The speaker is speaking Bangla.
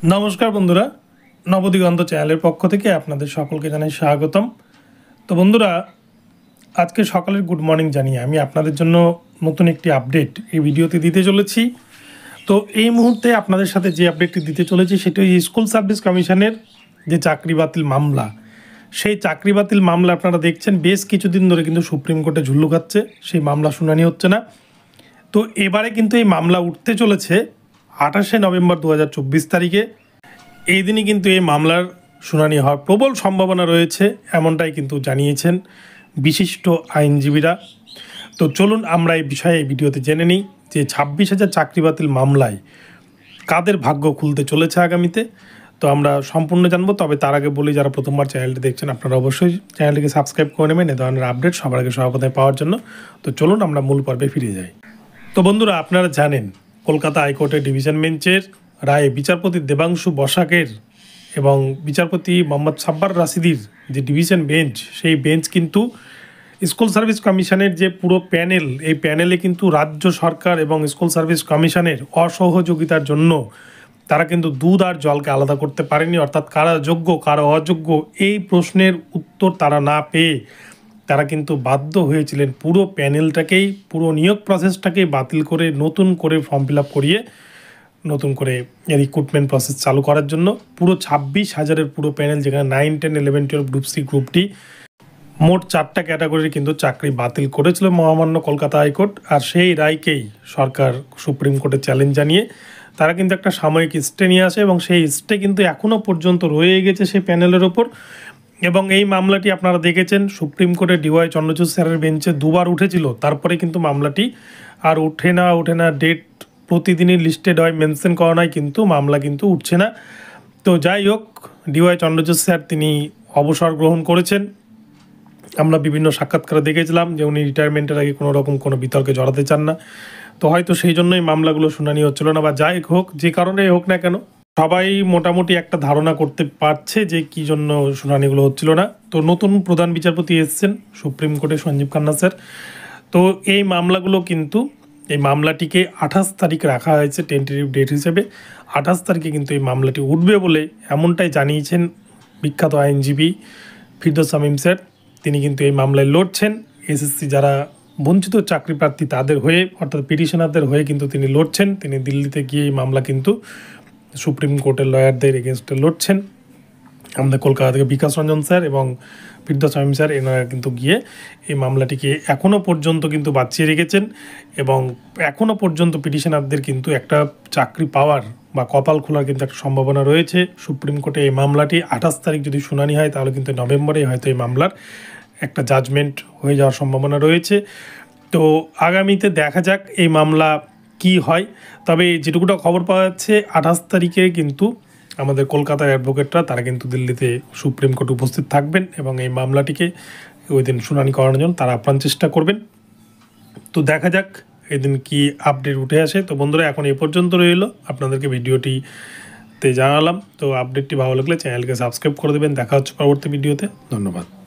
नमस्कार बंधुरा नवदिगंत चैनल पक्ष থেকে আপনাদের সকলকে জানাই স্বাগতম। তো বন্ধুরা আজকে সকালের গুড মর্নিং জানিয়ে আমি আপনাদের জন্য নতুন একটি আপডেট এই ভিডিওতে দিতে চলেছি। তো এই মুহূর্তে আপনাদের সাথে যে আপডেটটি দিতে চলেছি সেটা স্কুল সার্ভিস কমিশনের যে চাকরি বাতিল মামলা, সেই চাকরি বাতিল মামলা আপনারা দেখছেন বেশ কিছুদিন ধরে কিন্তু সুপ্রিম কোর্টে ঝুল্লু খাচ্ছে, সেই মামলা শুনানি হচ্ছে না। তো এবারে কিন্তু এই মামলা উঠতে চলেছে 28শে নভেম্বর 2024 তারিখে। এই দিনই কিন্তু এই মামলার শুনানি হওয়ার প্রবল সম্ভাবনা রয়েছে, এমনটাই কিন্তু জানিয়েছেন বিশিষ্ট আইনজীবীরা। তো চলুন আমরা এই বিষয়ে এই ভিডিওতে জেনে নিই যে 26,000 চাকরি বাতিল মামলায় কাদের ভাগ্য খুলতে চলেছে আগামীতে। তো আমরা সম্পূর্ণ জানবো, তবে তার আগে বলি যারা প্রথমবার চ্যানেলটি দেখছেন আপনারা অবশ্যই চ্যানেলটিকে সাবস্ক্রাইব করে নেবেন এ ধরনের আপডেট সবার আগে সর্বপ্রথমে পাওয়ার জন্য। তো চলুন আমরা মূল পর্বে ফিরে যাই। তো বন্ধুরা আপনারা জানেন কলকাতা হাইকোর্টের ডিভিশন বেঞ্চের রায়ে বিচারপতি দেবাংশু বসাকের এবং বিচারপতি মোহাম্মদ সাব্বার রাশিদির যে ডিভিশন বেঞ্চ, সেই বেঞ্চ কিন্তু স্কুল সার্ভিস কমিশনের যে পুরো প্যানেল, এই প্যানেলে কিন্তু রাজ্য সরকার এবং স্কুল সার্ভিস কমিশনের অসহযোগিতার জন্য তারা কিন্তু দুধ আর জলকে আলাদা করতে পারেনি। অর্থাৎ কারা যোগ্য কারা অযোগ্য এই প্রশ্নের উত্তর তারা না পেয়ে তারা কিন্তু বাধ্য হয়েছিলেন পুরো প্যানেলটাকেই, পুরো নিয়োগ প্রসেসটাকেই বাতিল করে নতুন করে ফর্ম ফিল আপ করিয়ে নতুন করে রিক্রুটমেন্ট প্রসেস চালু করার জন্য পুরো 26,000-এর পুরো প্যানেল, যেখানে 9, 10, 11, 12 গ্রুপ সি গ্রুপ ডি মোট 4টা ক্যাটাগরির কিন্তু চাকরি বাতিল করেছিল মহামান্য কলকাতা হাইকোর্ট। আর সেই রায়কেই সরকার সুপ্রিম কোর্টে চ্যালেঞ্জ জানিয়ে তারা কিন্তু একটা সাময়িক স্টে নিয়ে আসে এবং সেই স্টে কিন্তু এখনও পর্যন্ত রয়ে গেছে সেই প্যানেলের ওপর। এবং এই মামলাটি আপনারা দেখেছেন সুপ্রিম কোর্টে DY চন্দ্রচূড় স্যারের বেঞ্চে দুবার উঠেছিল, তারপরে কিন্তু মামলাটি আর ওঠে না, ডেট প্রতিদিনই লিস্টেড হয়, মেনশন করা নয়, কিন্তু মামলা কিন্তু উঠছে না। তো যাই হোক, DY চন্দ্রচূড় স্যার তিনি অবসর গ্রহণ করেছেন। আমরা বিভিন্ন সাক্ষাৎকারে দেখেছিলাম যে উনি রিটায়ারমেন্টের আগে কোনো রকম কোনো বিতর্কে জড়াতে চান না। তো হয়তো সেই জন্যই মামলাগুলো শুনানি হচ্ছিল না, বা যাই হোক যে কারণে হোক না কেন সবাই মোটামুটি একটা ধারণা করতে পারছে যে কী জন্য শুনানিগুলো হচ্ছিল না। তো নতুন প্রধান বিচারপতি এসেছেন সুপ্রিম কোর্টে, সঞ্জীব খান্না স্যার। তো এই মামলাগুলো কিন্তু এই মামলাটিকে 28 তারিখ রাখা হয়েছে টেন্টেটিভ ডেট হিসেবে। 28 তারিখে কিন্তু এই মামলাটি উঠবে বলে এমনটাই জানিয়েছেন বিখ্যাত আইনজীবী ফিরদৌস শামীম স্যার। তিনি কিন্তু এই মামলায় লড়ছেন। SSC যারা বঞ্চিত চাকরি প্রার্থী তাদের হয়ে, অর্থাৎ পিটিশনারদের হয়ে কিন্তু তিনি লড়ছেন। তিনি দিল্লিতে গিয়ে এই মামলা কিন্তু সুপ্রিম কোর্টের লয়ারদের এগেনস্টে লড়ছেন। আমাদের কলকাতা থেকে বিকাশ রঞ্জন স্যার এবং ফিরদৌস শামীম স্যার এনারা কিন্তু গিয়ে এই মামলাটিকে এখনও পর্যন্ত কিন্তু বাঁচিয়ে রেখেছেন এবং এখনও পর্যন্ত পিটিশনারদের কিন্তু একটা চাকরি পাওয়ার বা কপাল খোলার কিন্তু একটা সম্ভাবনা রয়েছে সুপ্রিম কোর্টে। এই মামলাটি 28 তারিখ যদি শুনানি হয় তাহলে কিন্তু নভেম্বরে হয়তো এই মামলার একটা জাজমেন্ট হয়ে যাওয়ার সম্ভাবনা রয়েছে। তো আগামীতে দেখা যাক এই মামলা কি হয়। তবে যেটুকুটা খবর পাওয়া যাচ্ছে 28 তারিখে কিন্তু আমাদের কলকাতার অ্যাডভোকেটরা তারা কিন্তু দিল্লিতে সুপ্রিম কোর্টে উপস্থিত থাকবেন এবং এই মামলাটিকে ওই দিন শুনানি করানোর জন্য তারা আপ্রাণ চেষ্টা করবেন। তো দেখা যাক এদিন কি আপডেট উঠে আসে। তো বন্ধুরা এখন এ পর্যন্ত রইল, আপনাদেরকে ভিডিওটিতে জানালাম। তো আপডেটটি ভালো লাগলে চ্যানেলকে সাবস্ক্রাইব করে দেবেন। দেখা হচ্ছে পরবর্তী ভিডিওতে। ধন্যবাদ।